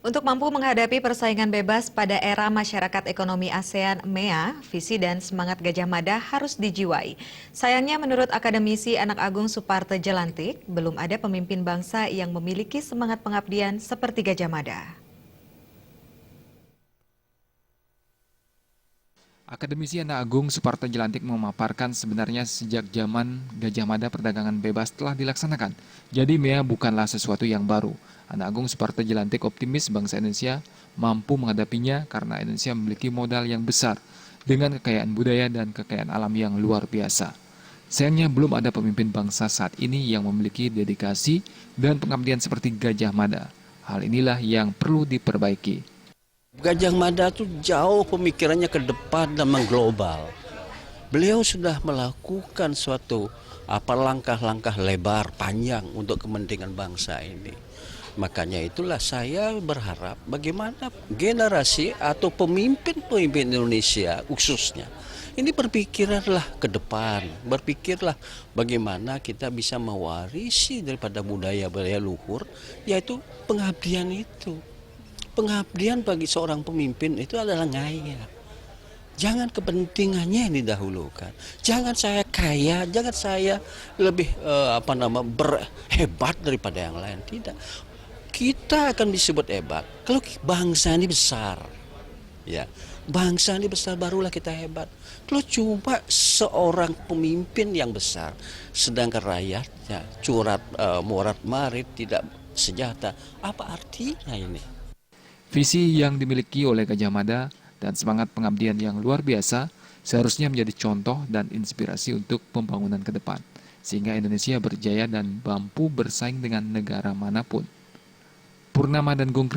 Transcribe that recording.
Untuk mampu menghadapi persaingan bebas pada era masyarakat ekonomi ASEAN MEA, visi dan semangat Gajah Mada harus dijiwai. Sayangnya menurut akademisi Anak Agung Suparte Jelantik, belum ada pemimpin bangsa yang memiliki semangat pengabdian seperti Gajah Mada. Akademisi Anak Agung Suparte Jelantik memaparkan sebenarnya sejak zaman Gajah Mada perdagangan bebas telah dilaksanakan. Jadi MEA bukanlah sesuatu yang baru. Anak Agung Suparte Jelantik optimis bangsa Indonesia mampu menghadapinya karena Indonesia memiliki modal yang besar dengan kekayaan budaya dan kekayaan alam yang luar biasa. Sayangnya belum ada pemimpin bangsa saat ini yang memiliki dedikasi dan pengabdian seperti Gajah Mada. Hal inilah yang perlu diperbaiki. Gajah Mada itu jauh pemikirannya ke depan dan mengglobal. Beliau sudah melakukan suatu langkah-langkah lebar panjang untuk kepentingan bangsa ini. Makanya itulah saya berharap bagaimana generasi atau pemimpin-pemimpin Indonesia khususnya ini berpikirlah ke depan, berpikirlah bagaimana kita bisa mewarisi daripada budaya-budaya luhur, yaitu pengabdian itu. Pengabdian bagi seorang pemimpin itu adalah ngaya. Jangan kepentingannya yang didahulukan. Jangan saya kaya, jangan saya lebih berhebat daripada yang lain. Tidak. Kita akan disebut hebat kalau bangsa ini besar. Ya, bangsa ini besar barulah kita hebat. Kalau cuma seorang pemimpin yang besar, sedangkan rakyatnya morat marit tidak sejahtera, apa artinya ini? Visi yang dimiliki oleh Gajah Mada dan semangat pengabdian yang luar biasa seharusnya menjadi contoh dan inspirasi untuk pembangunan ke depan, sehingga Indonesia berjaya dan mampu bersaing dengan negara manapun. Purnama dan Gung